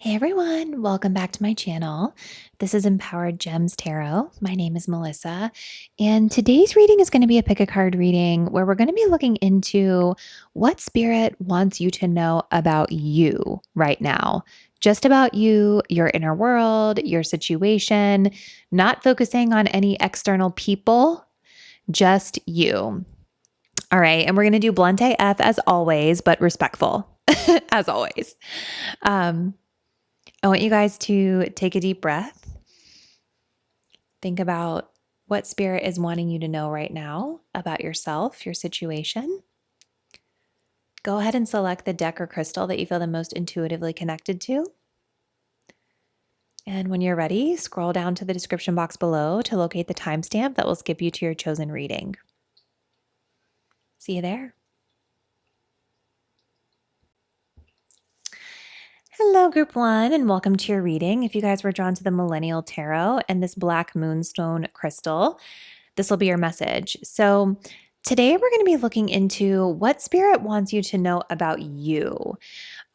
Hey everyone, welcome back to my channel. This is Empowered Gems Tarot. My name is Melissa, and today's reading is going to be a pick a card reading where we're going to be looking into what spirit wants you to know about you right now. Just about you, your inner world, your situation, not focusing on any external people, just you. All right, and we're going to do blunt AF as always, but respectful as always. I want you guys to take a deep breath. Think about what spirit is wanting you to know right now about yourself, your situation. Go ahead and select the deck or crystal that you feel the most intuitively connected to. And when you're ready, scroll down to the description box below to locate the timestamp that will skip you to your chosen reading. See you there. Hello, group one, and welcome to your reading. If you guys were drawn to the Millennial Tarot and this black moonstone crystal, this will be your message. So today we're going to be looking into what spirit wants you to know about you.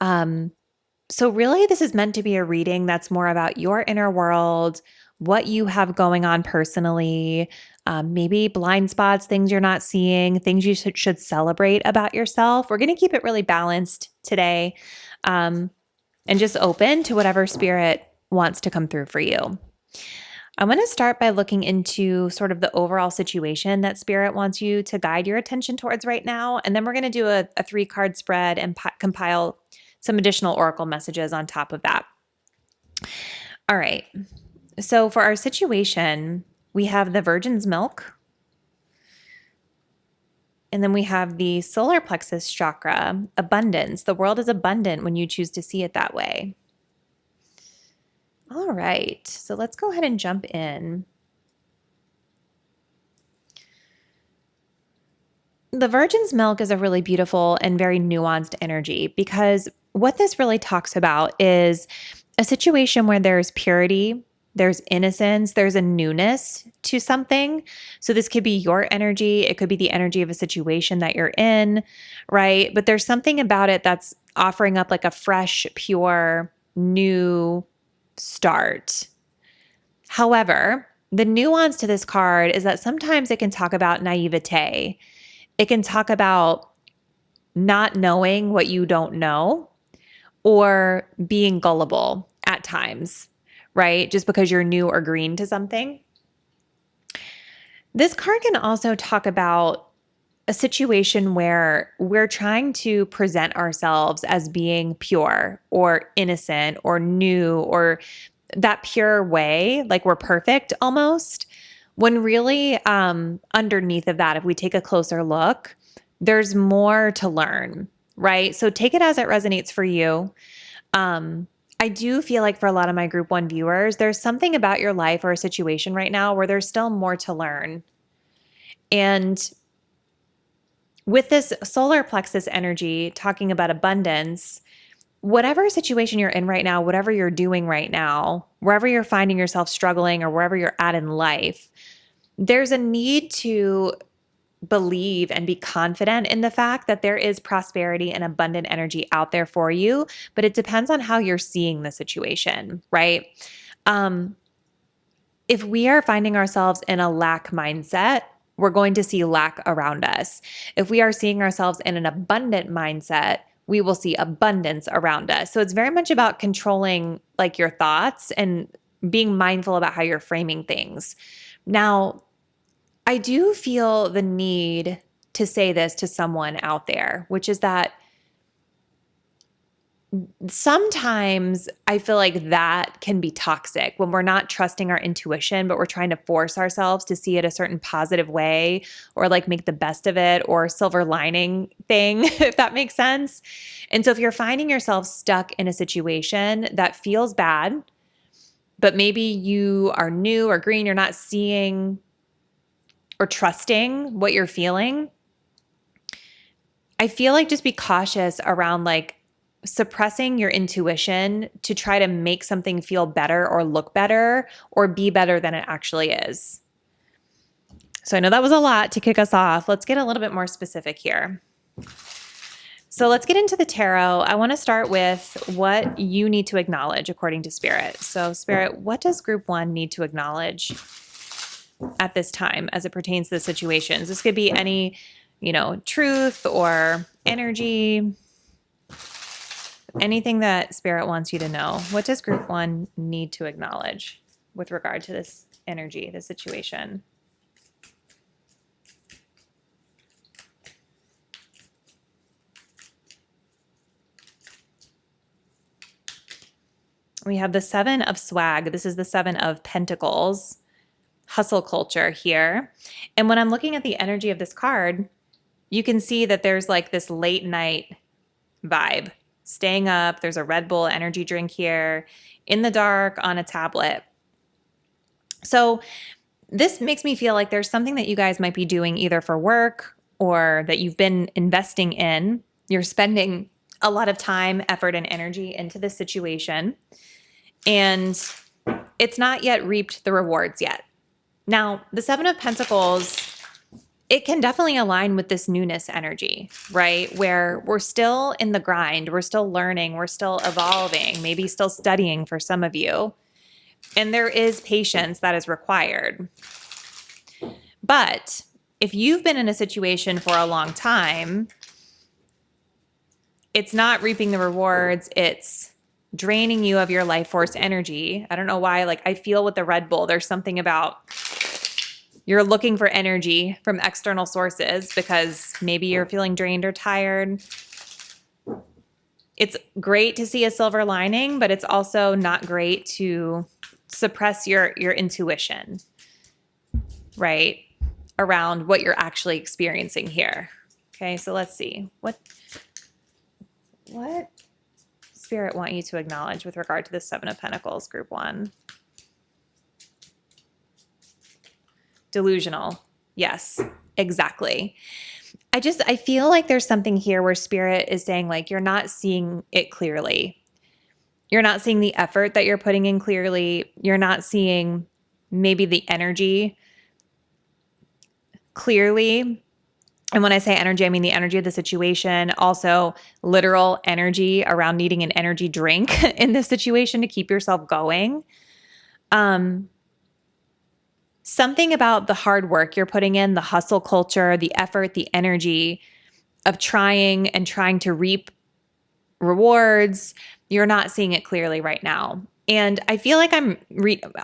So really this is meant to be a reading that's more about your inner world, what you have going on personally, maybe blind spots, things you're not seeing, things you should celebrate about yourself. We're going to keep it really balanced today. And just open to whatever spirit wants to come through for you. I'm going to start by looking into sort of the overall situation that spirit wants you to guide your attention towards right now. And then we're going to do a 3-card spread and compile some additional oracle messages on top of that. All right. So for our situation, we have the Virgin's Milk. And then we have the solar plexus chakra, abundance. The world is abundant when you choose to see it that way. All right, so let's go ahead and jump in. The Virgin's Milk is a really beautiful and very nuanced energy because what this really talks about is a situation where there's purity, there's innocence, there's a newness to something. So this could be your energy. It could be the energy of a situation that you're in, right? But there's something about it that's offering up like a fresh, pure, new start. However, the nuance to this card is that sometimes it can talk about naivete. It can talk about not knowing what you don't know or being gullible at times, right? Just because you're new or green to something. This card can also talk about a situation where we're trying to present ourselves as being pure or innocent or new or that pure way, like we're perfect almost, when really underneath of that, if we take a closer look, there's more to learn, right? So take it as it resonates for you. I do feel like for a lot of my group one viewers, there's something about your life or a situation right now where there's still more to learn. And with this solar plexus energy talking about abundance, whatever situation you're in right now, whatever you're doing right now, wherever you're finding yourself struggling or wherever you're at in life, there's a need to believe and be confident in the fact that there is prosperity and abundant energy out there for you, but it depends on how you're seeing the situation, right? If we are finding ourselves in a lack mindset, we're going to see lack around us. If we are seeing ourselves in an abundant mindset, we will see abundance around us. So it's very much about controlling like your thoughts and being mindful about how you're framing things. Now, I do feel the need to say this to someone out there, which is that sometimes I feel like that can be toxic when we're not trusting our intuition, but we're trying to force ourselves to see it a certain positive way or like make the best of it or silver lining thing, if that makes sense. And so if you're finding yourself stuck in a situation that feels bad, but maybe you are new or green, you're not seeing or trusting what you're feeling, I feel like just be cautious around like suppressing your intuition to try to make something feel better or look better or be better than it actually is. So I know that was a lot to kick us off. Let's get a little bit more specific here. So let's get into the tarot. I want to start with what you need to acknowledge according to Spirit. So, Spirit, what does group one need to acknowledge at this time as it pertains to the situations? This could be any, truth or energy, anything that Spirit wants you to know. What does group one need to acknowledge with regard to this energy, this situation? We have the Seven of Swag. This is the Seven of Pentacles, hustle culture here. And when I'm looking at the energy of this card, you can see that there's like this late night vibe. Staying up, there's a Red Bull energy drink here, in the dark on a tablet. So this makes me feel like there's something that you guys might be doing either for work or that you've been investing in. You're spending a lot of time, effort, and energy into this situation, and it's not yet reaped the rewards yet. Now, the Seven of Pentacles, it can definitely align with this newness energy, right? Where we're still in the grind, we're still learning, we're still evolving, maybe still studying for some of you. And there is patience that is required. But if you've been in a situation for a long time, it's not reaping the rewards. It's draining you of your life force energy. I don't know why. Like, I feel with the Red Bull, there's something about you're looking for energy from external sources because maybe you're feeling drained or tired. It's great to see a silver lining, but it's also not great to suppress your intuition, right? Around what you're actually experiencing here. Okay, so let's see. What Spirit want you to acknowledge with regard to the Seven of Pentacles, group one? Delusional. Yes, exactly. I feel like there's something here where Spirit is saying, like, you're not seeing it clearly. You're not seeing the effort that you're putting in clearly. You're not seeing maybe the energy clearly. And when I say energy, I mean the energy of the situation, also literal energy around needing an energy drink in this situation to keep yourself going. Something about the hard work you're putting in, the hustle culture, the effort, the energy of trying to reap rewards, you're not seeing it clearly right now. And I feel like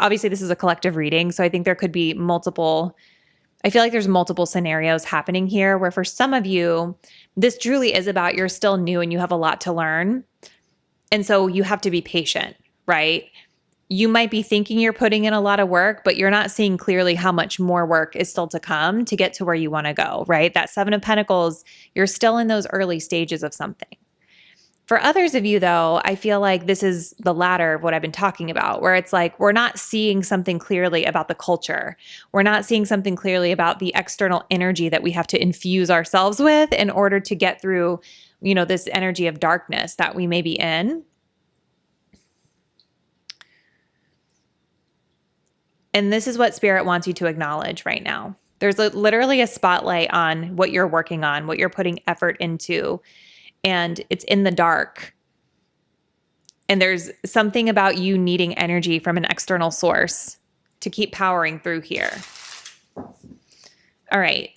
obviously this is a collective reading, so I think there could be I feel like there's multiple scenarios happening here where for some of you, this truly is about you're still new and you have a lot to learn. And so you have to be patient, right? You might be thinking you're putting in a lot of work, but you're not seeing clearly how much more work is still to come to get to where you want to go, right? That Seven of Pentacles, you're still in those early stages of something. For others of you, though, I feel like this is the latter of what I've been talking about, where it's like we're not seeing something clearly about the culture. We're not seeing something clearly about the external energy that we have to infuse ourselves with in order to get through, this energy of darkness that we may be in. And this is what Spirit wants you to acknowledge right now. There's literally a spotlight on what you're working on, what you're putting effort into, and it's in the dark. And there's something about you needing energy from an external source to keep powering through here. All right.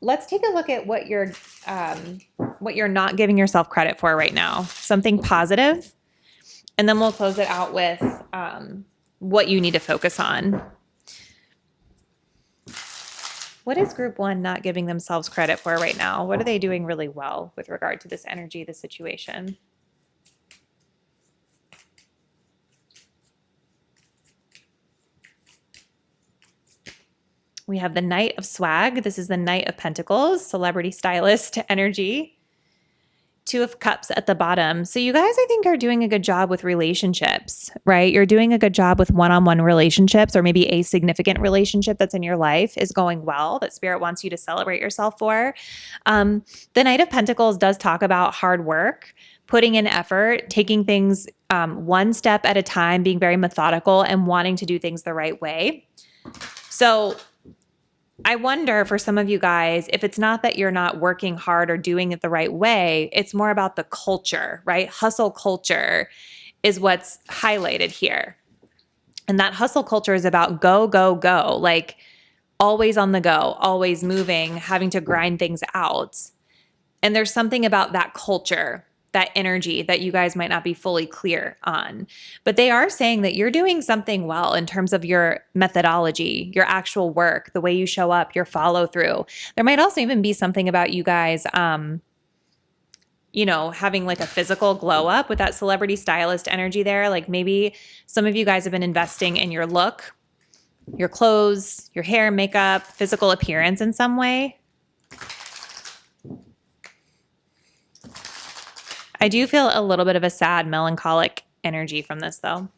Let's take a look at what you're not giving yourself credit for right now. Something positive. And then we'll close it out with what you need to focus on. What is group one not giving themselves credit for right now? What are they doing really well with regard to this energy, this situation? We have the Knight of Swag. This is the Knight of Pentacles, celebrity stylist energy. Two of Cups at the bottom. So you guys, I think, are doing a good job with relationships, right? You're doing a good job with one-on-one relationships, or maybe a significant relationship that's in your life is going well, that Spirit wants you to celebrate yourself for. The Knight of Pentacles does talk about hard work, putting in effort, taking things one step at a time, being very methodical and wanting to do things the right way. So I wonder for some of you guys, if it's not that you're not working hard or doing it the right way, it's more about the culture, right? Hustle culture is what's highlighted here. And that hustle culture is about go, go, go, like always on the go, always moving, having to grind things out. And there's something about that culture, that energy that you guys might not be fully clear on. But they are saying that you're doing something well in terms of your methodology, your actual work, the way you show up, your follow through. There might also even be something about you guys, having like a physical glow up with that celebrity stylist energy there. Like maybe some of you guys have been investing in your look, your clothes, your hair, makeup, physical appearance in some way. I do feel a little bit of a sad, melancholic energy from this, though.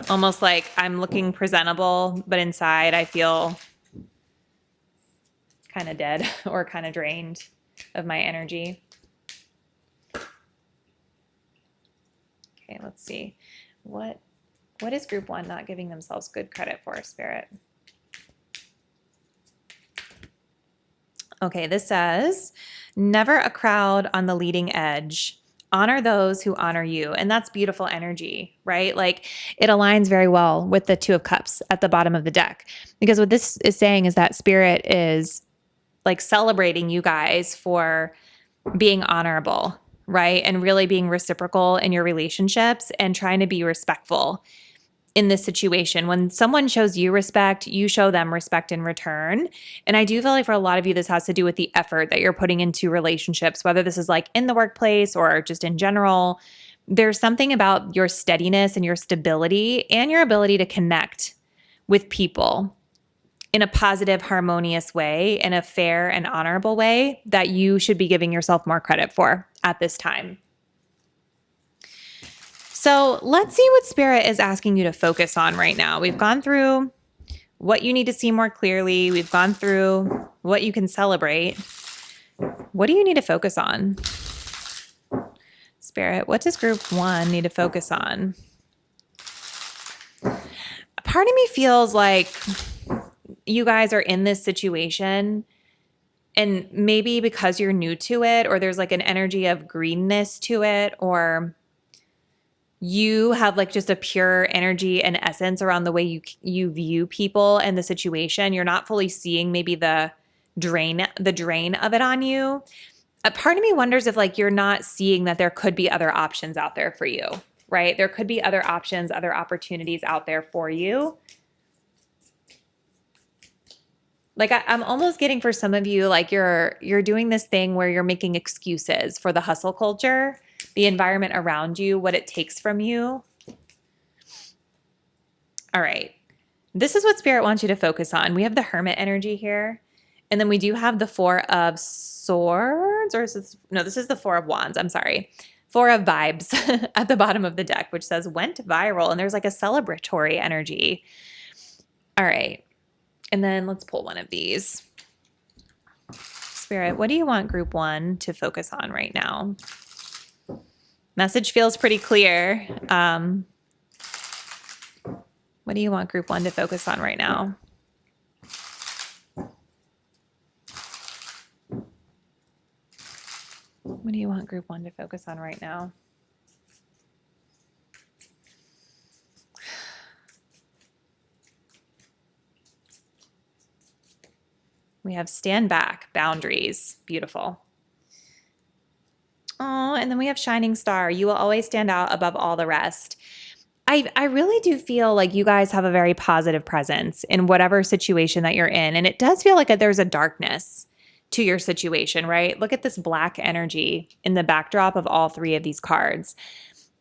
Almost like I'm looking presentable, but inside I feel kind of dead or kind of drained of my energy. Okay, let's see. What is group 1 not giving themselves good credit for, Spirit? Okay, this says, never a crowd on the leading edge. Honor those who honor you. And that's beautiful energy, right? Like it aligns very well with the 2 of Cups at the bottom of the deck. Because what this is saying is that Spirit is like celebrating you guys for being honorable, right? And really being reciprocal in your relationships and trying to be respectful in this situation. When someone shows you respect, you show them respect in return. And I do feel like for a lot of you, this has to do with the effort that you're putting into relationships, whether this is like in the workplace or just in general. There's something about your steadiness and your stability and your ability to connect with people in a positive, harmonious way, in a fair and honorable way that you should be giving yourself more credit for at this time. So let's see what Spirit is asking you to focus on right now. We've gone through what you need to see more clearly. We've gone through what you can celebrate. What do you need to focus on? Spirit, what does group 1 need to focus on? Part of me feels like you guys are in this situation and maybe because you're new to it, or there's like an energy of greenness to it, or you have like just a pure energy and essence around the way you view people and the situation. You're not fully seeing maybe the drain of it on you. A part of me wonders if like you're not seeing that there could be other options out there for you, right? There could be other options, other opportunities out there for you. Like I'm almost getting for some of you, like you're doing this thing where you're making excuses for the hustle culture, the environment around you, what it takes from you. All right. This is what Spirit wants you to focus on. We have the Hermit energy here. And then we do have the 4 of Swords, or is this, no, this is the 4 of Wands. I'm sorry. 4 of Vibes at the bottom of the deck, which says went viral. And there's like a celebratory energy. All right. And then let's pull one of these. Spirit, what do you want group 1 to focus on right now? Message feels pretty clear. What do you want group 1 to focus on right now? What do you want group 1 to focus on right now? We have stand back, boundaries. Beautiful. Oh, and then we have shining star. You will always stand out above all the rest. I really do feel like you guys have a very positive presence in whatever situation that you're in. And it does feel like there's a darkness to your situation, right? Look at this black energy in the backdrop of all 3 of these cards.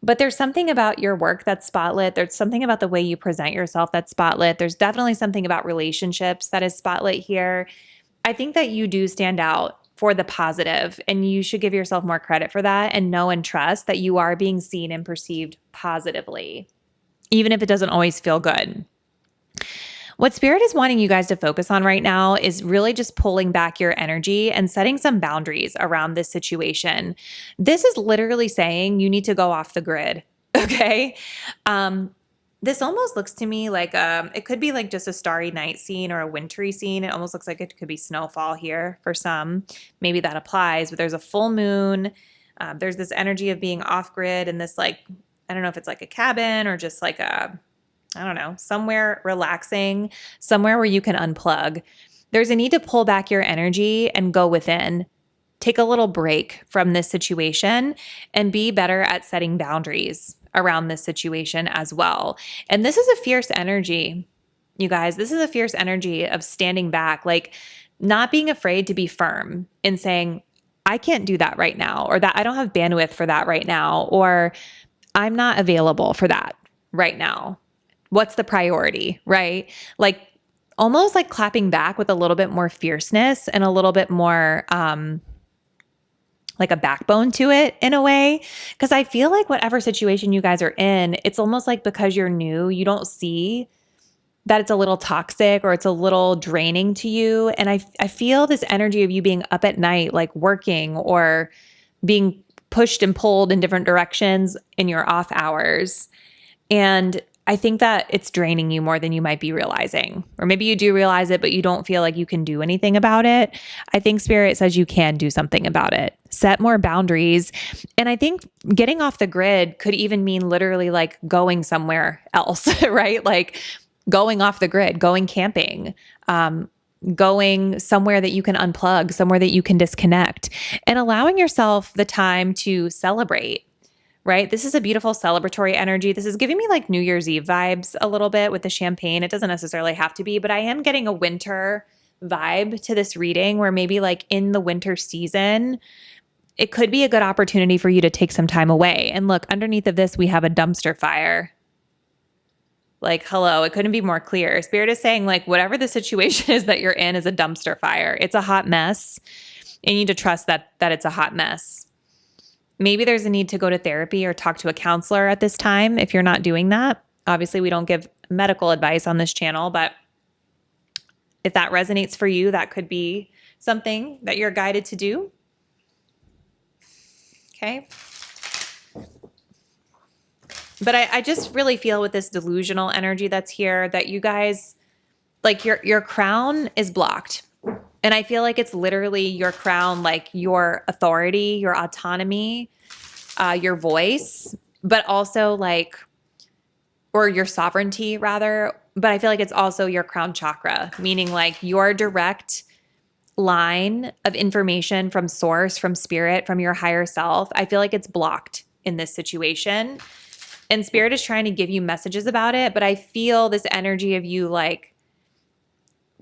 But there's something about your work that's spotlit. There's something about the way you present yourself that's spotlit. There's definitely something about relationships that is spotlit here. I think that you do stand out for the positive, and you should give yourself more credit for that and know and trust that you are being seen and perceived positively, even if it doesn't always feel good. What Spirit is wanting you guys to focus on right now is really just pulling back your energy and setting some boundaries around this situation. This is literally saying you need to go off the grid, okay? this almost looks to me like it could be like just a starry night scene or a wintry scene. It almost looks like it could be snowfall here for some. Maybe that applies, but there's a full moon. There's this energy of being off grid and this like, I don't know if it's like a cabin or just like a, I don't know, somewhere relaxing, somewhere where you can unplug. There's a need to pull back your energy and go within. Take a little break from this situation and be better at setting boundaries around this situation as well. And this is a fierce energy, you guys. This is a fierce energy of standing back, like not being afraid to be firm in saying, I can't do that right now, or that I don't have bandwidth for that right now, or I'm not available for that right now. What's the priority, right? Like almost like clapping back with a little bit more fierceness and a little bit more like a backbone to it in a way. Because I feel like whatever situation you guys are in, it's almost like because you're new, you don't see that it's a little toxic or it's a little draining to you. And I feel this energy of you being up at night, like working or being pushed and pulled in different directions in your off hours. And I think that it's draining you more than you might be realizing. Or maybe you do realize it, but you don't feel like you can do anything about it. I think Spirit says you can do something about it. Set more boundaries. And I think getting off the grid could even mean literally like going somewhere else, right? Like going off the grid, going camping, going somewhere that you can unplug, somewhere that you can disconnect, and allowing yourself the time to celebrate. Right? This is a beautiful celebratory energy. This is giving me like New Year's Eve vibes a little bit with the champagne. It doesn't necessarily have to be, but I am getting a winter vibe to this reading where maybe like in the winter season, it could be a good opportunity for you to take some time away. And look, underneath of this, we have a dumpster fire. Like, hello, it couldn't be more clear. Spirit is saying like whatever the situation is that you're in is a dumpster fire. It's a hot mess. You need to trust that it's a hot mess. Maybe there's a need to go to therapy or talk to a counselor at this time if you're not doing that. Obviously, we don't give medical advice on this channel, but if that resonates for you, that could be something that you're guided to do. Okay. But I just really feel with this delusional energy that's here that you guys, like your crown is blocked. And I feel like it's literally your crown, like your authority, your autonomy, your voice, but also like, or your sovereignty rather. But I feel like it's also your crown chakra, meaning like your direct line of information from source, from spirit, from your higher self. I feel like it's blocked in this situation. And Spirit is trying to give you messages about it, but I feel this energy of you like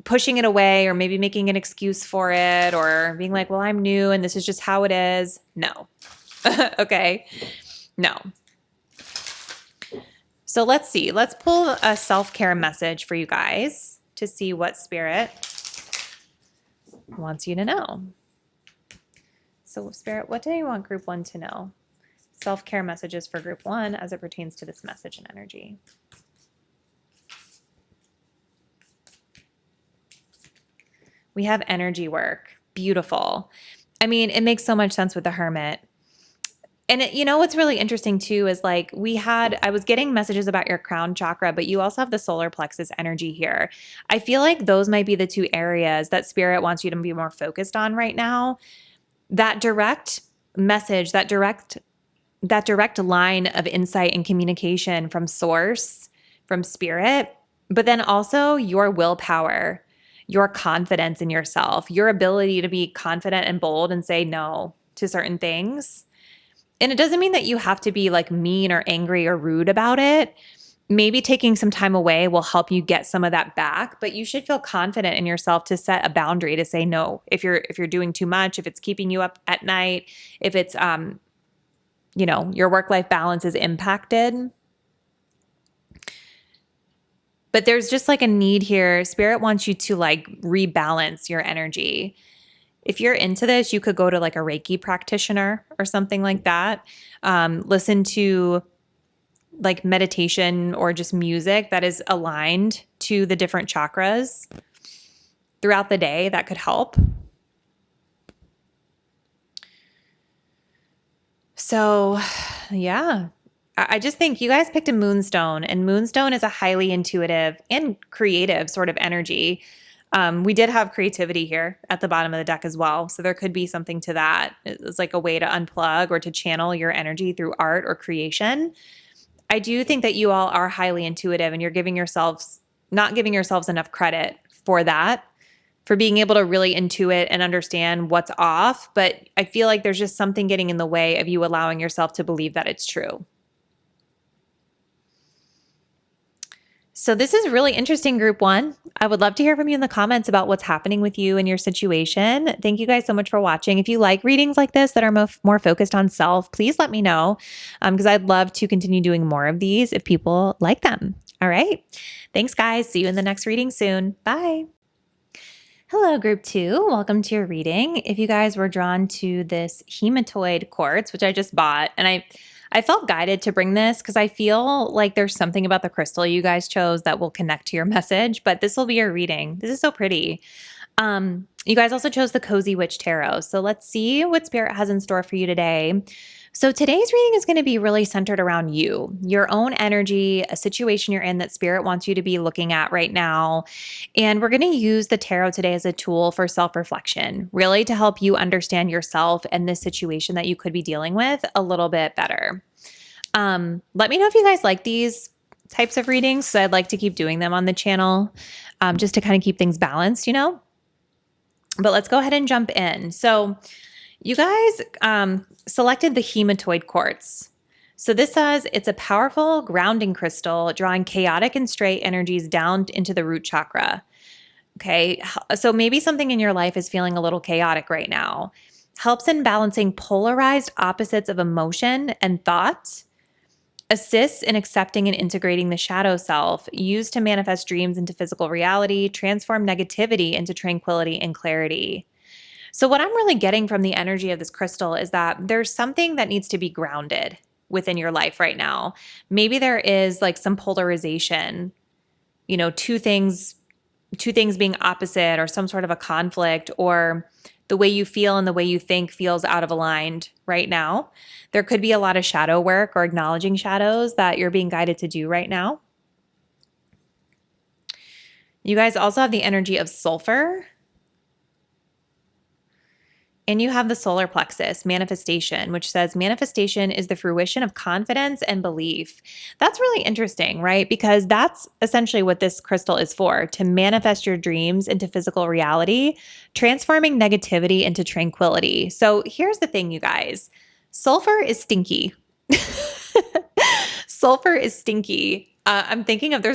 pushing it away or maybe making an excuse for it or being like, well, I'm new and this is just how it is. No. Okay. No. So let's see. Let's pull a self-care message for you guys to see what Spirit wants you to know. So Spirit, what do you want Group 1 to know? Self-care messages for Group 1 as it pertains to this message and energy. We have energy work. Beautiful. I mean, it makes so much sense with the Hermit. And you know what's really interesting too is like I was getting messages about your crown chakra, but you also have the solar plexus energy here. I feel like those might be the two areas that Spirit wants you to be more focused on right now. That direct message, that direct line of insight and communication from source, from Spirit, but then also your willpower, your confidence in yourself, your ability to be confident and bold and say no to certain things. And it doesn't mean that you have to be like mean or angry or rude about it. Maybe taking some time away will help you get some of that back, but you should feel confident in yourself to set a boundary to say no. If you're doing too much, if it's keeping you up at night, if it's your work-life balance is impacted. But there's just like a need here. Spirit wants you to like rebalance your energy. If you're into this, you could go to like a Reiki practitioner or something like that. Listen to like meditation or just music that is aligned to the different chakras throughout the day. That could help. So, yeah, I just think you guys picked a moonstone, and moonstone is a highly intuitive and creative sort of energy. We did have creativity here at the bottom of the deck as well. So there could be something to that. It's like a way to unplug or to channel your energy through art or creation. I do think that you all are highly intuitive, and you're not giving yourselves enough credit for that, for being able to really intuit and understand what's off. But I feel like there's just something getting in the way of you allowing yourself to believe that it's true. So this is really interesting, group one. I would love to hear from you in the comments about what's happening with you and your situation. Thank you guys so much for watching. If you like readings like this that are more focused on self, please let me know, because I'd love to continue doing more of these if people like them. All right. Thanks, guys. See you in the next reading soon. Bye. Hello, group two. Welcome to your reading. If you guys were drawn to this hematoid quartz, which I just bought, and I felt guided to bring this because I feel like there's something about the crystal you guys chose that will connect to your message, but this will be your reading. This is so pretty. You guys also chose the Cozy Witch Tarot. So let's see what Spirit has in store for you today. So today's reading is going to be really centered around you, your own energy, a situation you're in that Spirit wants you to be looking at right now. And we're going to use the tarot today as a tool for self-reflection, really to help you understand yourself and this situation that you could be dealing with a little bit better. Let me know if you guys like these types of readings. So I'd like to keep doing them on the channel, just to kind of keep things balanced, But let's go ahead and jump in. So you guys selected the hematoid quartz. So this says it's a powerful grounding crystal drawing chaotic and stray energies down into the root chakra. Okay, so maybe something in your life is feeling a little chaotic right now. Helps in balancing polarized opposites of emotion and thought. Assists in accepting and integrating the shadow self. Used to manifest dreams into physical reality. Transform negativity into tranquility and clarity. So what I'm really getting from the energy of this crystal is that there's something that needs to be grounded within your life right now. Maybe there is like some polarization, two things being opposite, or some sort of a conflict, or the way you feel and the way you think feels out of aligned right now. There could be a lot of shadow work or acknowledging shadows that you're being guided to do right now. You guys also have the energy of sulfur. And you have the solar plexus, manifestation, which says manifestation is the fruition of confidence and belief. That's really interesting, right? Because that's essentially what this crystal is for, to manifest your dreams into physical reality, transforming negativity into tranquility. So here's the thing, you guys. Sulfur is stinky. Sulfur is stinky. I'm thinking of,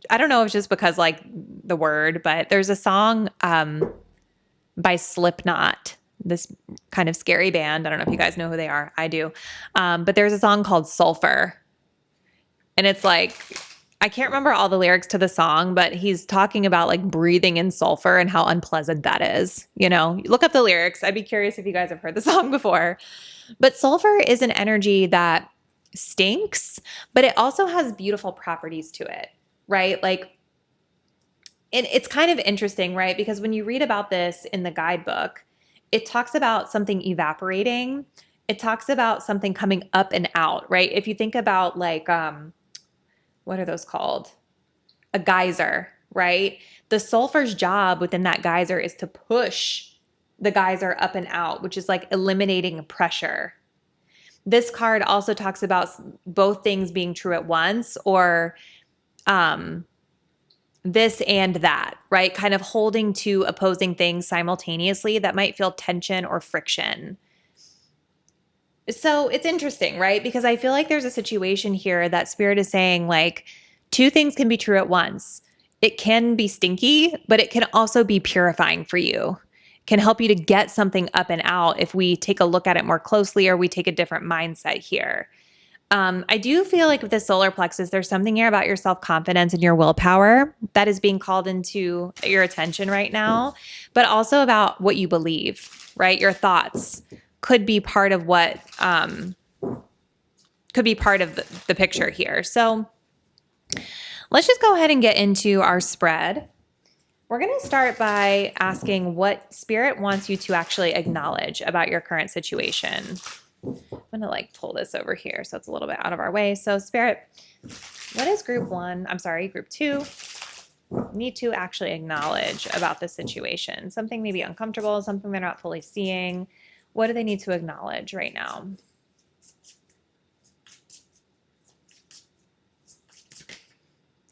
I don't know if it's just because like the word, but there's a song by Slipknot, this kind of scary band. I don't know if you guys know who they are. I do. But there's a song called Sulfur. And it's like, I can't remember all the lyrics to the song, but he's talking about like breathing in sulfur and how unpleasant that is. Look up the lyrics. I'd be curious if you guys have heard the song before. But sulfur is an energy that stinks, but it also has beautiful properties to it, right? Like, and it's kind of interesting, right? Because when you read about this in the guidebook, it talks about something evaporating. It talks about something coming up and out, right? If you think about like, what are those called? A geyser, right? The sulfur's job within that geyser is to push the geyser up and out, which is like eliminating pressure. This card also talks about both things being true at once, or this and that, right? Kind of holding two opposing things simultaneously that might feel tension or friction. So it's interesting, right? Because I feel like there's a situation here that Spirit is saying like two things can be true at once. It can be stinky, but it can also be purifying for you. It can help you to get something up and out if we take a look at it more closely, or we take a different mindset here. I do feel like with the solar plexus, there's something here about your self-confidence and your willpower that is being called into your attention right now, but also about what you believe, right? Your thoughts could be part of what, could be part of the picture here. So let's just go ahead and get into our spread. We're going to start by asking what Spirit wants you to actually acknowledge about your current situation. I'm going to pull this over here so it's a little bit out of our way. So Spirit, what is group 2 need to actually acknowledge about this situation? Something maybe uncomfortable, something they're not fully seeing. What do they need to acknowledge right now?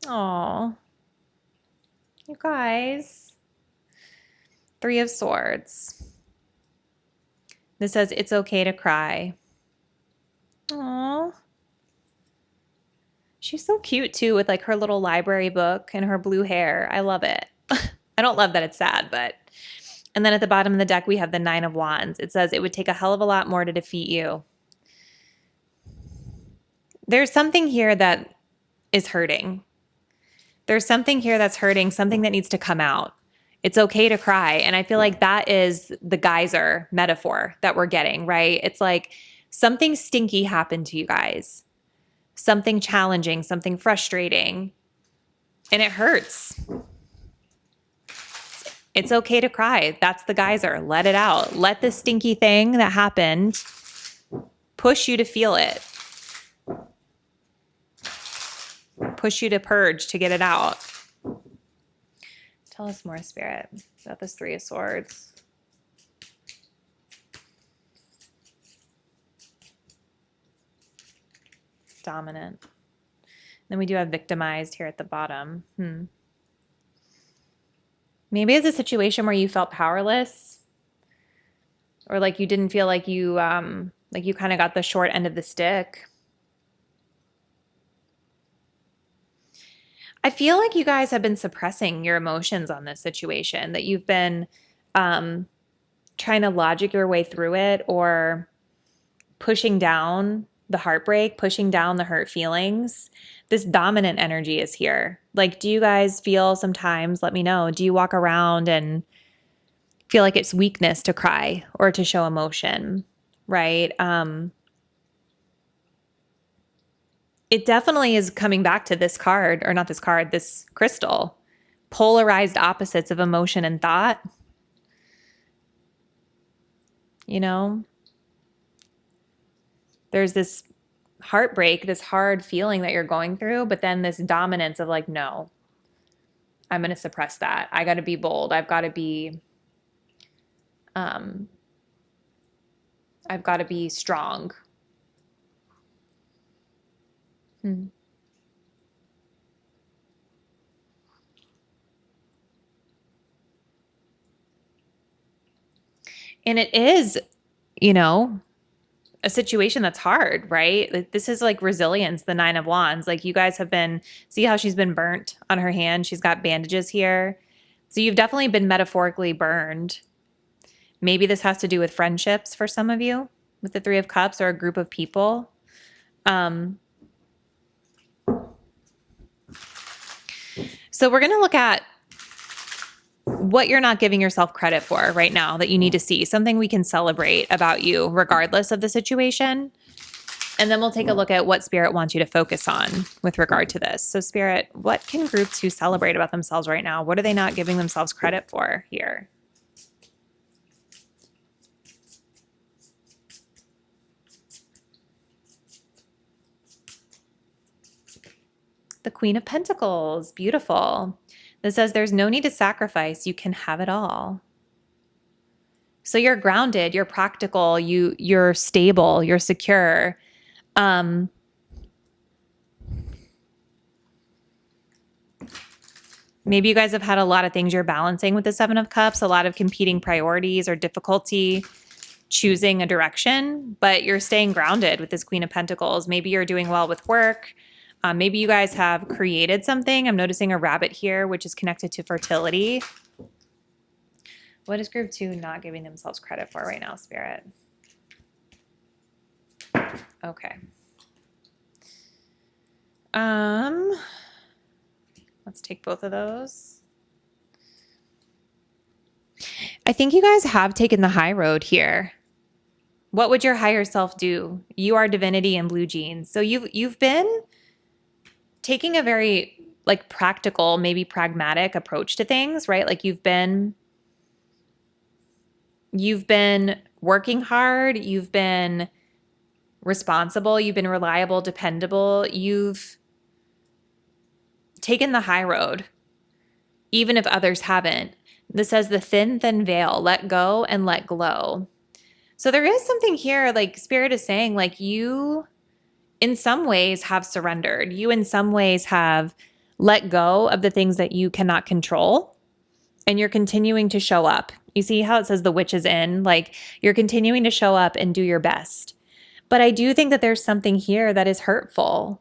Oh, you guys. 3 of Swords. This says it's okay to cry. Aww. She's so cute too with her little library book and her blue hair. I love it. I don't love that it's sad, but. And then at the bottom of the deck, we have the 9 of Wands. It says it would take a hell of a lot more to defeat you. There's something here that is hurting. There's something here that's hurting, something that needs to come out. It's okay to cry. And I feel like that is the geyser metaphor that we're getting, right? It's like something stinky happened to you guys. Something challenging, something frustrating, and it hurts. It's okay to cry. That's the geyser. Let it out. Let the stinky thing that happened push you to feel it. Push you to purge, to get it out. Tell us more, Spirit, about this 3 of Swords. Dominant. Then we do have victimized here at the bottom. Maybe it's a situation where you felt powerless, or you didn't feel like you kind of got the short end of the stick. I feel like you guys have been suppressing your emotions on this situation, that you've been trying to logic your way through it, or pushing down the heartbreak, pushing down the hurt feelings. This dominant energy is here. Do you guys feel sometimes, let me know, do you walk around and feel like it's weakness to cry or to show emotion, right? It definitely is coming back to this card, or not this card, this crystal. Polarized opposites of emotion and thought. There's this heartbreak, this hard feeling that you're going through, but then this dominance of no, I'm going to suppress that. I got to be bold. I've got to be strong. And it is, a situation that's hard, right? This is resilience, the 9 of Wands. You guys have been, see how she's been burnt on her hand? She's got bandages here. So you've definitely been metaphorically burned. Maybe this has to do with friendships for some of you with the 3 of Cups, or a group of people. So we're going to look at what you're not giving yourself credit for right now that you need to see, something we can celebrate about you regardless of the situation. And then we'll take a look at what Spirit wants you to focus on with regard to this. So Spirit, what can group 2 celebrate about themselves right now? What are they not giving themselves credit for here? The Queen of Pentacles, beautiful. This says there's no need to sacrifice. You can have it all. So you're grounded, you're practical, you're stable, you're secure. Maybe you guys have had a lot of things you're balancing with the 7 of Cups, a lot of competing priorities or difficulty choosing a direction, but you're staying grounded with this Queen of Pentacles. Maybe you're doing well with work. Maybe you guys have created something. I'm noticing a rabbit here, which is connected to fertility. What is group 2 not giving themselves credit for right now, Spirit? Okay. Let's take both of those. I think you guys have taken the high road here. What would your higher self do? You are divinity in blue jeans. So you've been taking a very practical, maybe pragmatic approach to things, right? You've been working hard. You've been responsible, you've been reliable, dependable, you've taken the high road, even if others haven't. This says the thin, thin veil, let go and let glow. So there is something here, like Spirit is saying, like you in some ways have surrendered. You in some ways have let go of the things that you cannot control, and you're continuing to show up. You see how it says the witch is in? Like you're continuing to show up and do your best. But I do think that there's something here that is hurtful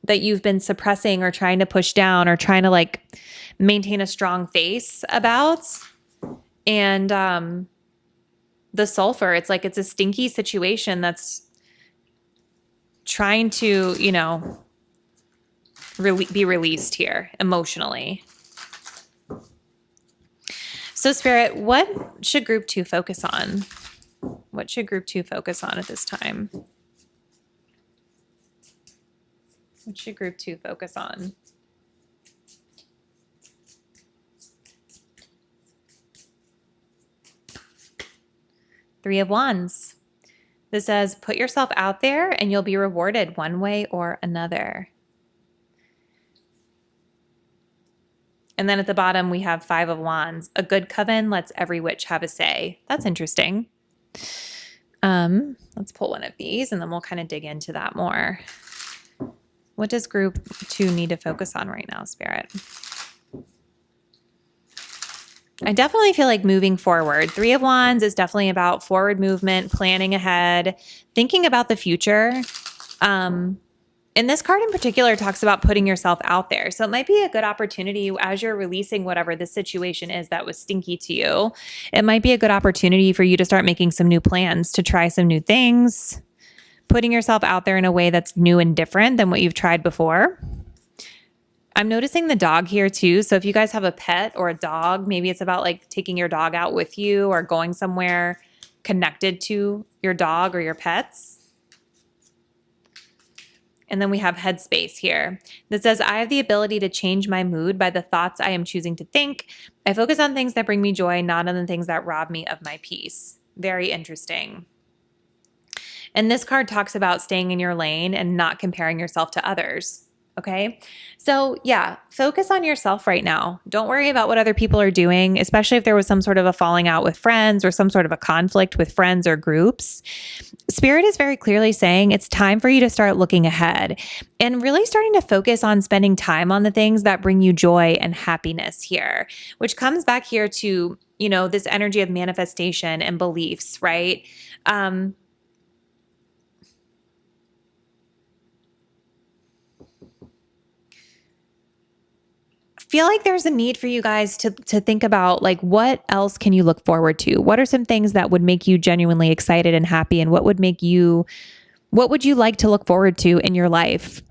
that you've been suppressing or trying to push down or trying to like maintain a strong face about. And the sulfur, it's like it's a stinky situation that's trying to, be released here emotionally. So Spirit, what should group 2 focus on? What should group 2 focus on at this time? What should group 2 focus on? Three of Wands. This says, put yourself out there and you'll be rewarded one way or another. And then at the bottom, we have 5 of Wands. A good coven lets every witch have a say. That's interesting. Let's pull one of these and then we'll kind of dig into that more. What does group 2 need to focus on right now, Spirit? I definitely feel like moving forward. 3 of Wands is definitely about forward movement, planning ahead, thinking about the future. And this card in particular talks about putting yourself out there. So it might be a good opportunity as you're releasing whatever the situation is that was stinky to you. It might be a good opportunity for you to start making some new plans, to try some new things, putting yourself out there in a way that's new and different than what you've tried before. I'm noticing the dog here too. So if you guys have a pet or a dog, maybe it's about like taking your dog out with you or going somewhere connected to your dog or your pets. And then we have headspace here that says, I have the ability to change my mood by the thoughts I am choosing to think. I focus on things that bring me joy, not on the things that rob me of my peace. Very interesting. And this card talks about staying in your lane and not comparing yourself to others. Okay. So yeah, focus on yourself right now. Don't worry about what other people are doing, especially if there was some sort of a falling out with friends or some sort of a conflict with friends or groups. Spirit is very clearly saying it's time for you to start looking ahead and really starting to focus on spending time on the things that bring you joy and happiness here, which comes back here to, this energy of manifestation and beliefs, right? Feel like there's a need for you guys to think about like, what else can you look forward to? What are some things that would make you genuinely excited and happy? And what would you like to look forward to in your life?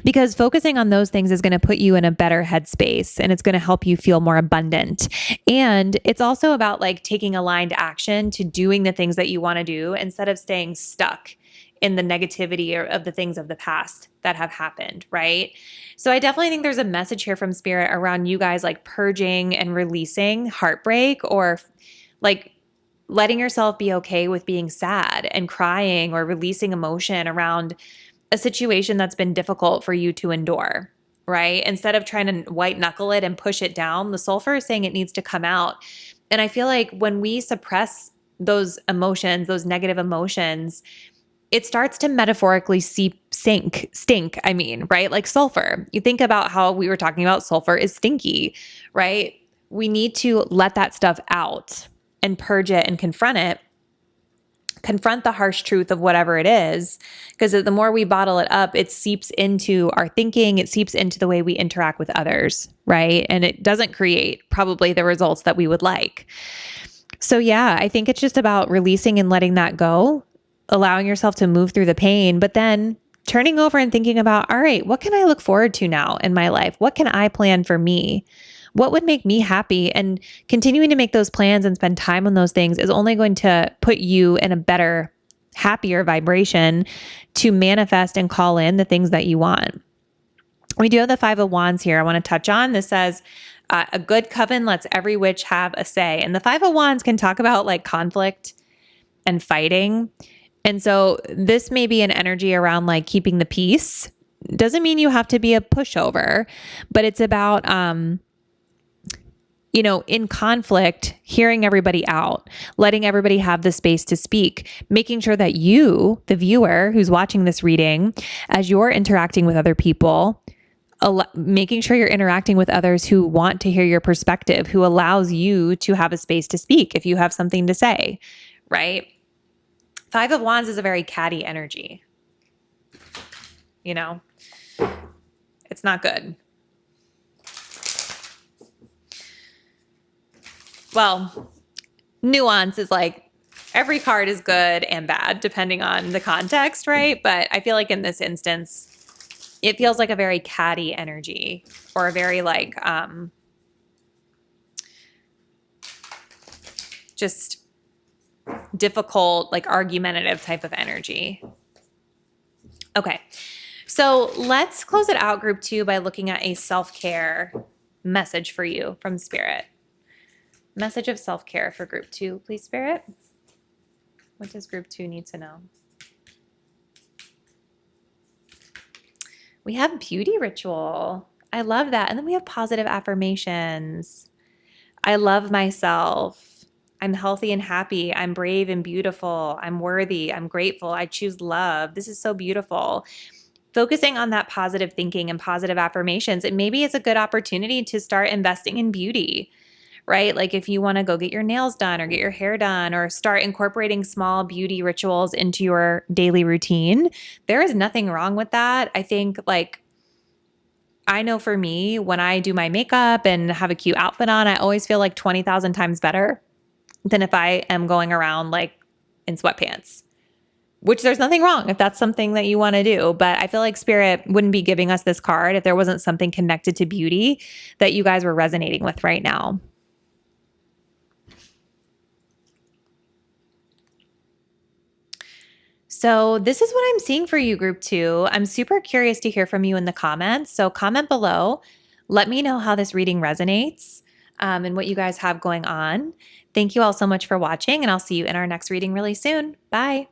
Because focusing on those things is going to put you in a better headspace and it's going to help you feel more abundant. And it's also about like taking aligned action to doing the things that you want to do instead of staying stuck in the negativity of the things of the past that have happened, right? So I definitely think there's a message here from Spirit around you guys like purging and releasing heartbreak or like letting yourself be okay with being sad and crying or releasing emotion around a situation that's been difficult for you to endure, right? Instead of trying to white knuckle it and push it down, the sulfur is saying it needs to come out. And I feel like when we suppress those emotions, those negative emotions, it starts to metaphorically stink, right? Like sulfur. You think about how we were talking about sulfur is stinky, right? We need to let that stuff out and purge it and confront it. Confront the harsh truth of whatever it is, because the more we bottle it up, it seeps into our thinking, it seeps into the way we interact with others, right? And it doesn't create probably the results that we would like. So yeah, I think it's just about releasing and letting that go, allowing yourself to move through the pain, but then turning over and thinking about, all right, what can I look forward to now in my life? What can I plan for me? What would make me happy? And continuing to make those plans and spend time on those things is only going to put you in a better, happier vibration to manifest and call in the things that you want. We do have the 5 of Wands here I want to touch on. This says, a good coven lets every witch have a say. And the 5 of Wands can talk about like conflict and fighting. And so this may be an energy around like keeping the peace. Doesn't mean you have to be a pushover, but it's about, in conflict, hearing everybody out, letting everybody have the space to speak, making sure that you, the viewer who's watching this reading, as you're interacting with other people, making sure you're interacting with others who want to hear your perspective, who allows you to have a space to speak if you have something to say, right? Five of Wands is a very catty energy. It's not good. Well, nuance is like every card is good and bad depending on the context, right? But I feel like in this instance, it feels like a very catty energy or a very like just difficult, like argumentative type of energy. Okay. So let's close it out, group 2, by looking at a self-care message for you from Spirit. Message of self-care for group 2, please, Spirit. What does group 2 need to know? We have beauty ritual. I love that. And then we have positive affirmations. I love myself. I'm healthy and happy. I'm brave and beautiful. I'm worthy. I'm grateful. I choose love. This is so beautiful. Focusing on that positive thinking and positive affirmations, and maybe it's a good opportunity to start investing in beauty, right? Like if you want to go get your nails done or get your hair done or start incorporating small beauty rituals into your daily routine, there is nothing wrong with that. I think I know for me, when I do my makeup and have a cute outfit on, I always feel like 20,000 times better than if I am going around like in sweatpants. Which there's nothing wrong if that's something that you want to do. But I feel like Spirit wouldn't be giving us this card if there wasn't something connected to beauty that you guys were resonating with right now. So this is what I'm seeing for you, group 2. I'm super curious to hear from you in the comments. So comment below. Let me know how this reading resonates and what you guys have going on. Thank you all so much for watching, and I'll see you in our next reading really soon. Bye.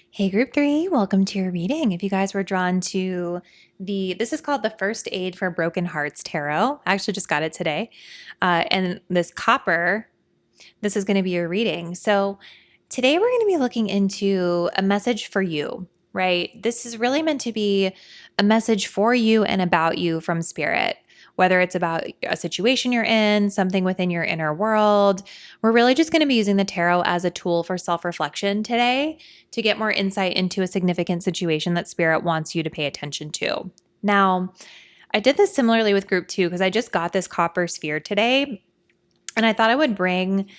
Hey, group 3, welcome to your reading. If you guys were drawn to this is called the First Aid for Broken Hearts Tarot. I actually just got it today. And this copper, this is going to be your reading. So today we're going to be looking into a message for you, right? This is really meant to be a message for you and about you from Spirit. Whether it's about a situation you're in, something within your inner world. We're really just going to be using the tarot as a tool for self-reflection today to get more insight into a significant situation that Spirit wants you to pay attention to. Now, I did this similarly with group 2 because I just got this copper sphere today, and I thought I would bring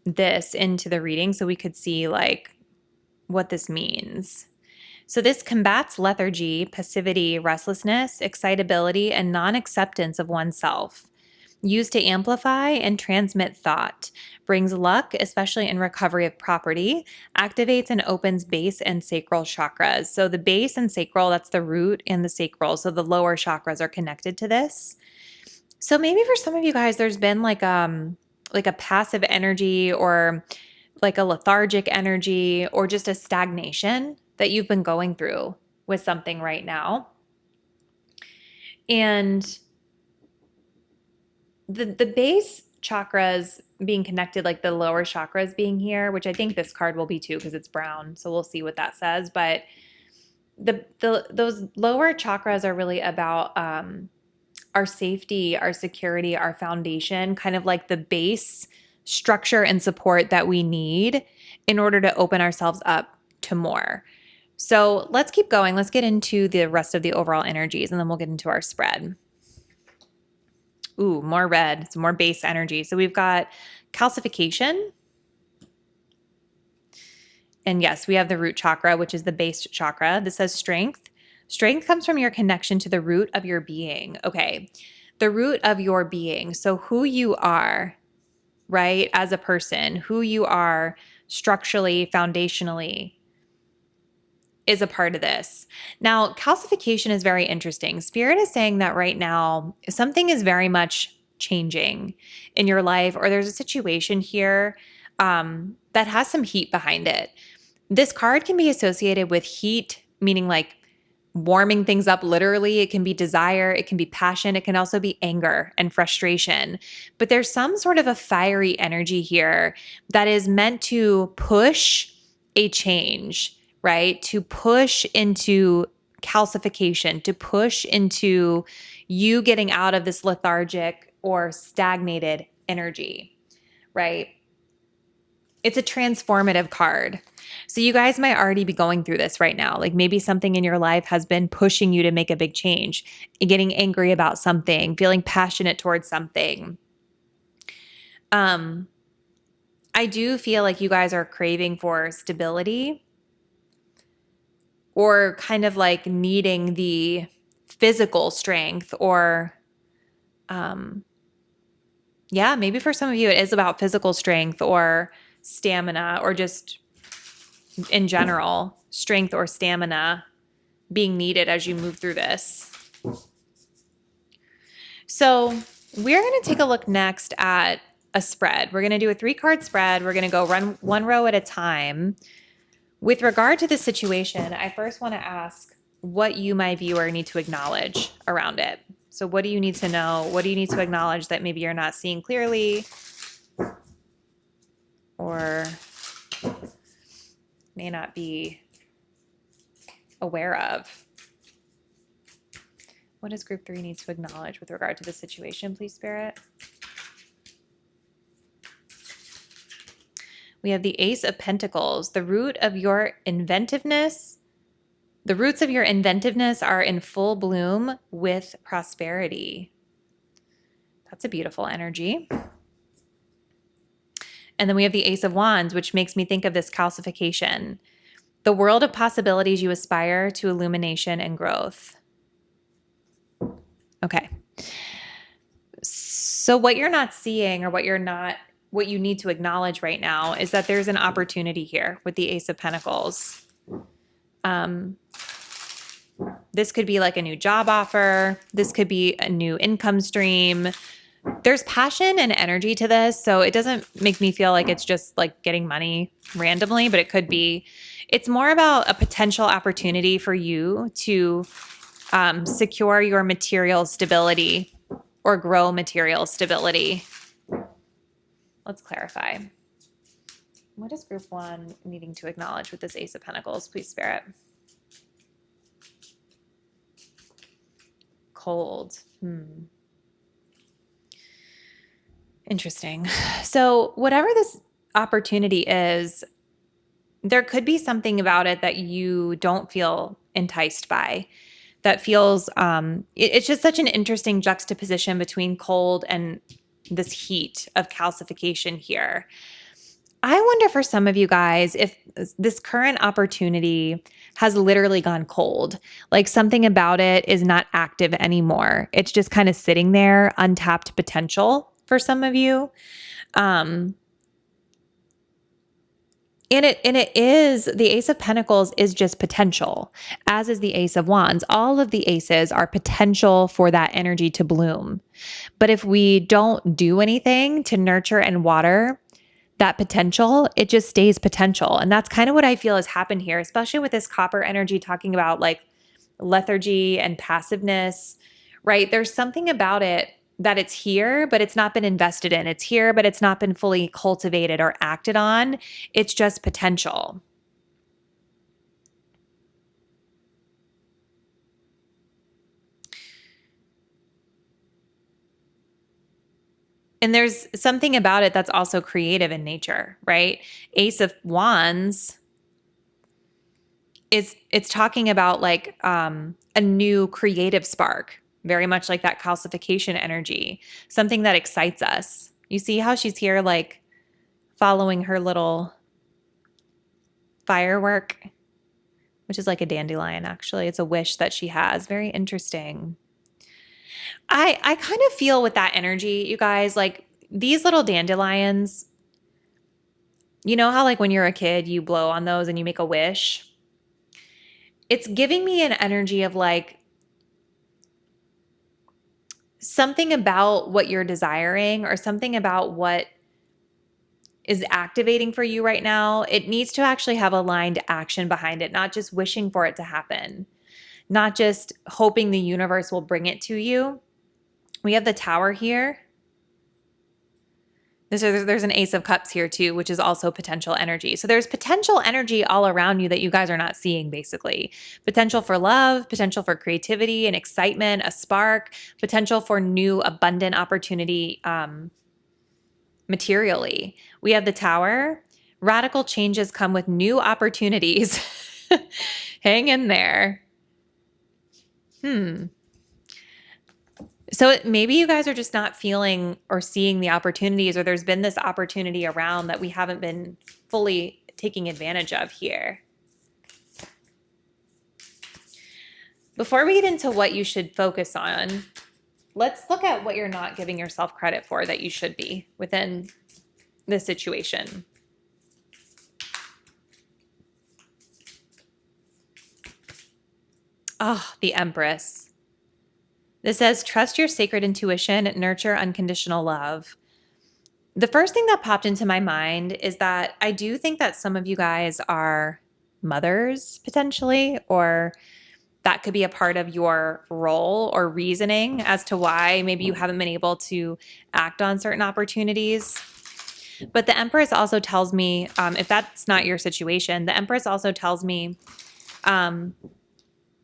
this into the reading so we could see like what this means. So this combats lethargy, passivity, restlessness, excitability, and non-acceptance of oneself. Used to amplify and transmit thought. Brings luck, especially in recovery of property. Activates and opens base and sacral chakras. So the base and sacral, that's the root and the sacral. So the lower chakras are connected to this. So maybe for some of you guys, there's been like a passive energy or like a lethargic energy or just a stagnation that you've been going through with something right now. And the base chakras being connected, like the lower chakras being here, which I think this card will be too because it's brown. So we'll see what that says. But those lower chakras are really about our safety, our security, our foundation, kind of like the base structure and support that we need in order to open ourselves up to more. So let's keep going. Let's get into the rest of the overall energies, and then we'll get into our spread. Ooh, more red. It's more base energy. So we've got calcification. And yes, we have the root chakra, which is the base chakra. This says strength. Strength comes from your connection to the root of your being. Okay, the root of your being. So who you are, right, as a person, who you are structurally, foundationally, is a part of this. Now, calcification is very interesting. Spirit is saying that right now, something is very much changing in your life, or there's a situation here that has some heat behind it. This card can be associated with heat, meaning like warming things up literally. It can be desire, it can be passion, it can also be anger and frustration. But there's some sort of a fiery energy here that is meant to push a change, right? To push into calcification, to push into you getting out of this lethargic or stagnated energy, right? It's a transformative card. So you guys might already be going through this right now. Like maybe something in your life has been pushing you to make a big change, getting angry about something, feeling passionate towards something. I do feel like you guys are craving for stability or kind of like needing the physical strength or yeah, maybe for some of you it is about physical strength or stamina or just in general, strength or stamina being needed as you move through this. So we're going to take a look next at a spread. We're going to do a 3-card spread. We're going to go run one row at a time. With regard to the situation, I first want to ask what you, my viewer, need to acknowledge around it. So what do you need to know? What do you need to acknowledge that maybe you're not seeing clearly or may not be aware of? What does group 3 need to acknowledge with regard to the situation, please, Spirit? We have the Ace of Pentacles. The roots of your inventiveness are in full bloom with prosperity. That's a beautiful energy. And then we have the Ace of Wands, which makes me think of this calcification. The world of possibilities you aspire to illumination and growth. Okay. So what you're not seeing or what you need to acknowledge right now is that there's an opportunity here with the Ace of Pentacles. This could be like a new job offer. This could be a new income stream. There's passion and energy to this. So it doesn't make me feel like it's just like getting money randomly, but it could be. It's more about a potential opportunity for you to secure your material stability or grow material stability. Let's clarify. What is group 1 needing to acknowledge with this Ace of Pentacles, please, Spirit? Cold. Interesting. So whatever this opportunity is, there could be something about it that you don't feel enticed by. That feels, it's just such an interesting juxtaposition between cold and this heat of calcification here. I wonder for some of you guys if this current opportunity has literally gone cold. Like something about it is not active anymore. It's just kind of sitting there, untapped potential for some of you. And it is, the Ace of Pentacles is just potential, as is the Ace of Wands. All of the aces are potential for that energy to bloom. But if we don't do anything to nurture and water that potential, it just stays potential. And that's kind of what I feel has happened here, especially with this copper energy talking about like lethargy and passiveness, right? There's something about it that it's here, but it's not been invested in. It's here, but it's not been fully cultivated or acted on. It's just potential. And there's something about it that's also creative in nature, right? Ace of Wands it's talking about like a new creative spark, very much like that calcification energy, something that excites us. You see how she's here like following her little firework, which is like a dandelion actually. It's a wish that she has. Very interesting. I kind of feel with that energy, you guys, like these little dandelions, you know how like when you're a kid, you blow on those and you make a wish? It's giving me an energy of like something about what you're desiring or something about what is activating for you right now, it needs to actually have aligned action behind it, not just wishing for it to happen, not just hoping the universe will bring it to you. We have the Tower here. There's an Ace of Cups here too, which is also potential energy. So there's potential energy all around you that you guys are not seeing, basically. Potential for love, potential for creativity and excitement, a spark, potential for new abundant opportunity materially. We have the Tower. Radical changes come with new opportunities. Hang in there. So maybe you guys are just not feeling or seeing the opportunities, or there's been this opportunity around that we haven't been fully taking advantage of here. Before we get into what you should focus on, let's look at what you're not giving yourself credit for that you should be within this situation. Oh, the Empress. This says, trust your sacred intuition, nurture unconditional love. The first thing that popped into my mind is that I do think that some of you guys are mothers potentially, or that could be a part of your role or reasoning as to why maybe you haven't been able to act on certain opportunities. But the Empress also tells me, if that's not your situation, the Empress also tells me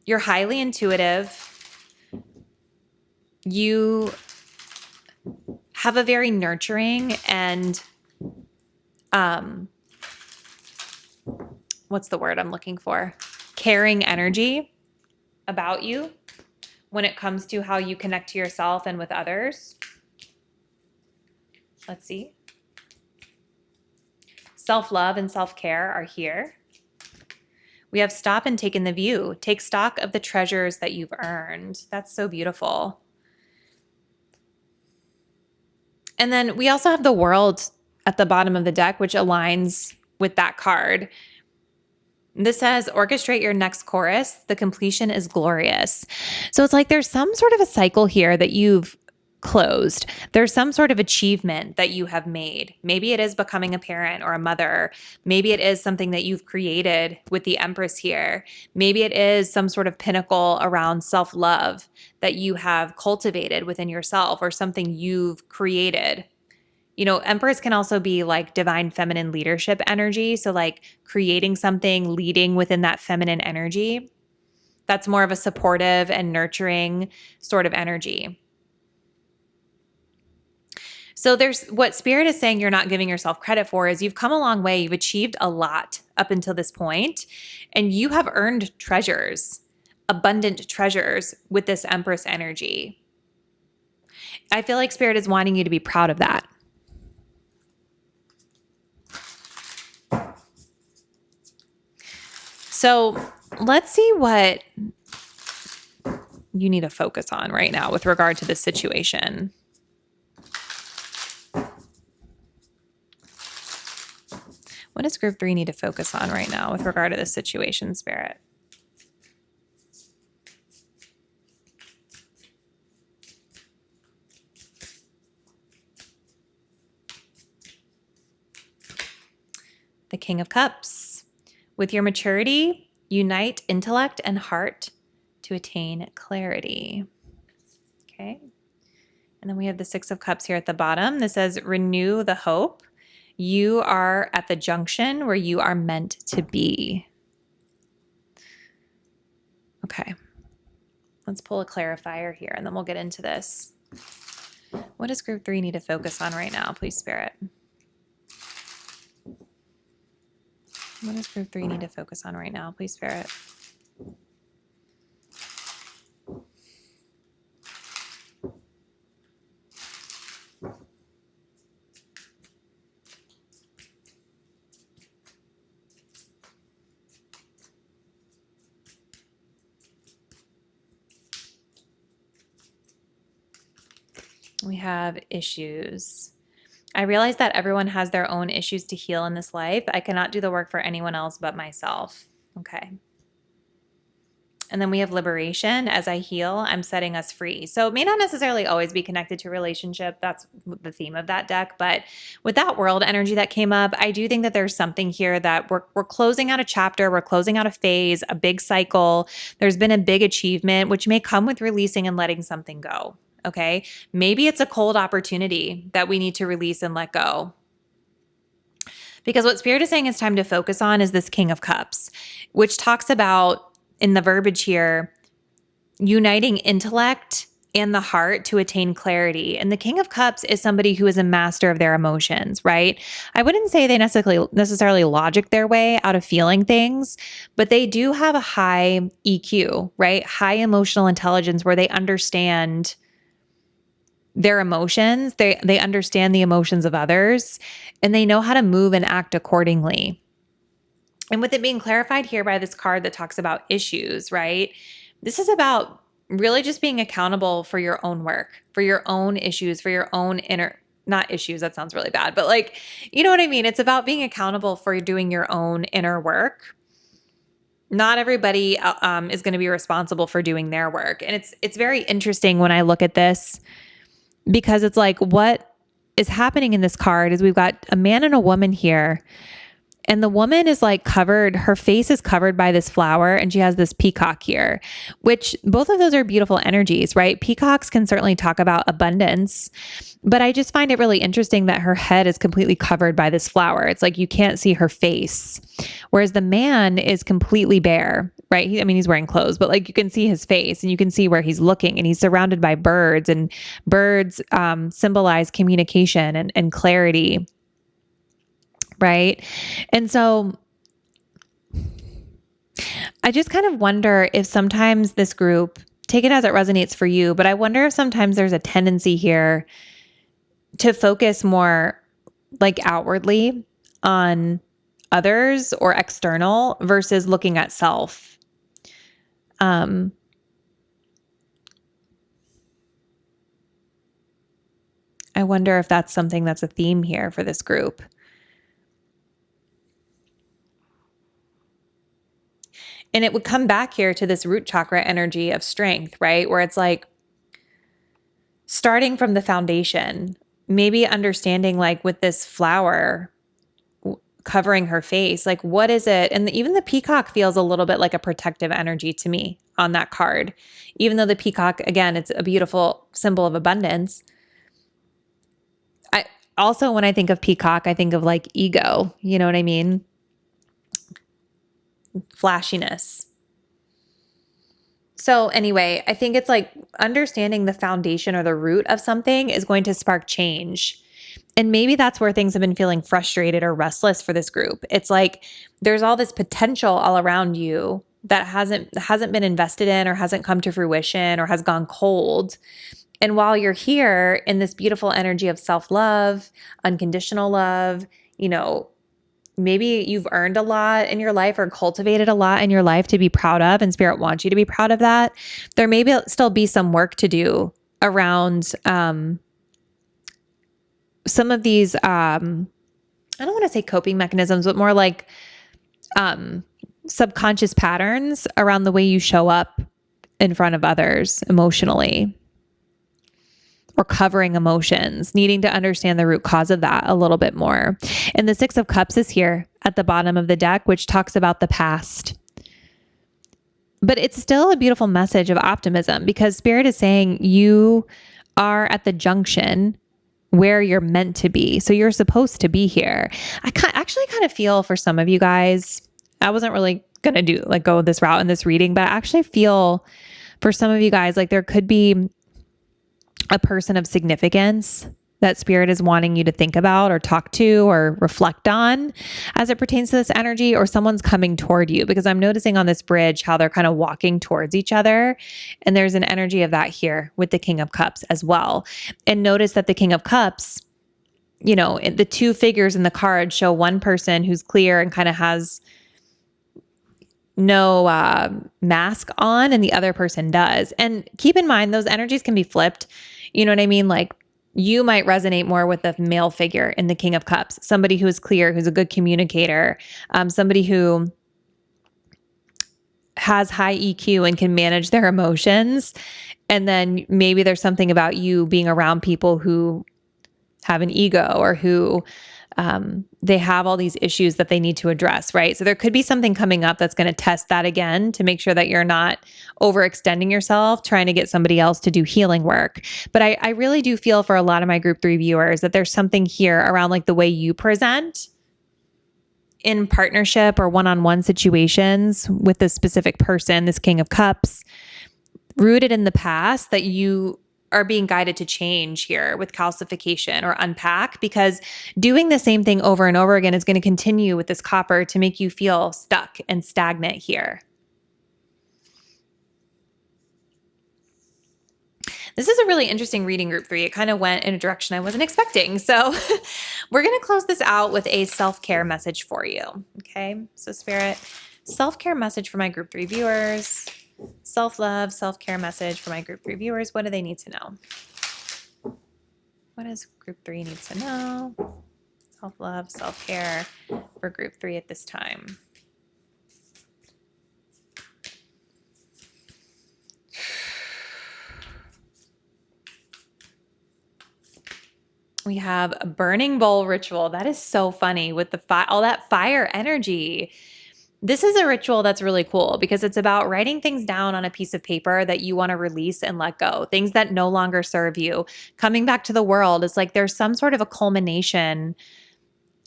you're highly intuitive. You have a very nurturing and what's the word I'm looking for? Caring energy about you when it comes to how you connect to yourself and with others. Let's see. Self-love and self-care are here. We have stop and take in the view. Take stock of the treasures that you've earned. That's so beautiful. And then we also have the World at the bottom of the deck, which aligns with that card. This says, orchestrate your next chorus. The completion is glorious. So it's like there's some sort of a cycle here that you've closed. There's some sort of achievement that you have made. Maybe it is becoming a parent or a mother. Maybe it is something that you've created with the Empress here. Maybe it is some sort of pinnacle around self-love that you have cultivated within yourself, or something you've created. You know, Empress can also be like divine feminine leadership energy. So like creating something, leading within that feminine energy. That's more of a supportive and nurturing sort of energy. So there's what Spirit is saying you're not giving yourself credit for is you've come a long way. You've achieved a lot up until this point, and you have earned treasures, abundant treasures with this Empress energy. I feel like Spirit is wanting you to be proud of that. So let's see what you need to focus on right now with regard to this situation. What does group 3 need to focus on right now with regard to this situation, Spirit? The King of Cups. With your maturity, unite intellect and heart to attain clarity. Okay. And then we have the Six of Cups here at the bottom. This says, renew the hope. You are at the junction where you are meant to be. Okay. Let's pull a clarifier here, and then we'll get into this. What does group 3 need to focus on right now, please, Spirit? What does group 3 need to focus on right now, please, Spirit? We have issues. I realize that everyone has their own issues to heal in this life. I cannot do the work for anyone else but myself. Okay. And then we have liberation. As I heal, I'm setting us free. So it may not necessarily always be connected to relationship. That's the theme of that deck. But with that world energy that came up, I do think that there's something here that we're closing out a chapter, we're closing out a phase, a big cycle. There's been a big achievement, which may come with releasing and letting something go. Okay. Maybe it's a cold opportunity that we need to release and let go. Because what Spirit is saying it's time to focus on is this King of Cups, which talks about, in the verbiage here, uniting intellect and the heart to attain clarity. And the King of Cups is somebody who is a master of their emotions, right? I wouldn't say they necessarily logic their way out of feeling things, but they do have a high EQ, right? High emotional intelligence where they understand their emotions. They understand the emotions of others, and they know how to move and act accordingly. And with it being clarified here by this card that talks about issues, right? This is about really just being accountable for your own work, for your own issues, for your own not issues, that sounds really bad, but like, you know what I mean? It's about being accountable for doing your own inner work. Not everybody is going to be responsible for doing their work. And it's very interesting when I look at this, because it's like, what is happening in this card is we've got a man and a woman here. And the woman is like covered, her face is covered by this flower, and she has this peacock here, which both of those are beautiful energies, right? Peacocks can certainly talk about abundance, but I just find it really interesting that her head is completely covered by this flower. It's like you can't see her face, whereas the man is completely bare, right? He's wearing clothes, but like you can see his face and you can see where he's looking, and he's surrounded by birds, and birds symbolize communication and clarity. Right. And so I just kind of wonder if sometimes this group, take it as it resonates for you, but I wonder if sometimes there's a tendency here to focus more like outwardly on others or external versus looking at self. I wonder if that's something that's a theme here for this group. And it would come back here to this root chakra energy of strength, right? Where it's like starting from the foundation, maybe understanding like with this flower covering her face, like what is it? And even the peacock feels a little bit like a protective energy to me on that card. Even though the peacock, again, it's a beautiful symbol of abundance. Also, when I think of peacock, I think of like ego, you know what I mean? Flashiness. So anyway, I think it's like understanding the foundation or the root of something is going to spark change. And maybe that's where things have been feeling frustrated or restless for this group. It's like there's all this potential all around you that hasn't been invested in or hasn't come to fruition or has gone cold. And while you're here in this beautiful energy of self-love, unconditional love, maybe you've earned a lot in your life or cultivated a lot in your life to be proud of, and Spirit wants you to be proud of that. There may still be some work to do around some of these, I don't want to say coping mechanisms, but more like subconscious patterns around the way you show up in front of others emotionally, or covering emotions, needing to understand the root cause of that a little bit more. And the Six of Cups is here at the bottom of the deck, which talks about the past. But it's still a beautiful message of optimism, because Spirit is saying you are at the junction where you're meant to be. So you're supposed to be here. I actually kind of feel for some of you guys, I wasn't really going to go this route in this reading, but I actually feel for some of you guys, like there could be a person of significance that Spirit is wanting you to think about or talk to or reflect on as it pertains to this energy, or someone's coming toward you, because I'm noticing on this bridge how they're kind of walking towards each other. And there's an energy of that here with the King of Cups as well. And notice that the King of Cups, the two figures in the card show one person who's clear and kind of has no mask on, and the other person does. And keep in mind, those energies can be flipped. You know what I mean? Like you might resonate more with the male figure in the King of Cups, somebody who is clear, who's a good communicator, somebody who has high EQ and can manage their emotions. And then maybe there's something about you being around people who have an ego or who they have all these issues that they need to address, right? So there could be something coming up that's going to test that again to make sure that you're not overextending yourself, trying to get somebody else to do healing work. But I really do feel for a lot of my group 3 viewers that there's something here around like the way you present in partnership or one-on-one situations with this specific person, this King of Cups, rooted in the past that you are being guided to change here with calcification or unpack, because doing the same thing over and over again is going to continue with this copper to make you feel stuck and stagnant here. This is a really interesting reading, group 3. It kind of went in a direction I wasn't expecting. So we're going to close this out with a self-care message for you. Okay. So Spirit, self-care message for my group 3 viewers. Self-love, self-care message for my group 3 viewers. What do they need to know? What does group 3 need to know? Self-love, self-care for group 3 at this time. We have a burning bowl ritual. That is so funny with the all that fire energy. This is a ritual that's really cool because it's about writing things down on a piece of paper that you want to release and let go, things that no longer serve you. Coming back to the world, it's like there's some sort of a culmination,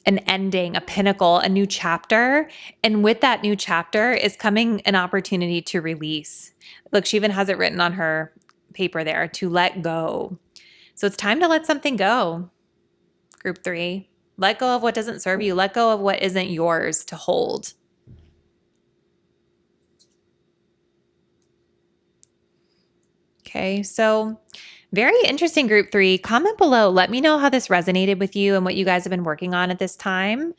an ending, a pinnacle, a new chapter. And with that new chapter is coming an opportunity to release. Look, she even has it written on her paper there, to let go. So it's time to let something go, group 3. Let go of what doesn't serve you. Let go of what isn't yours to hold. Okay, so very interesting, group 3. Comment below. Let me know how this resonated with you and what you guys have been working on at this time.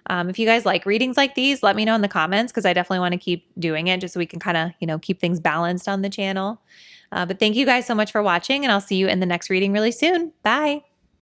If you guys like readings like these, let me know in the comments because I definitely want to keep doing it just so we can kind of, keep things balanced on the channel. But thank you guys so much for watching, and I'll see you in the next reading really soon. Bye.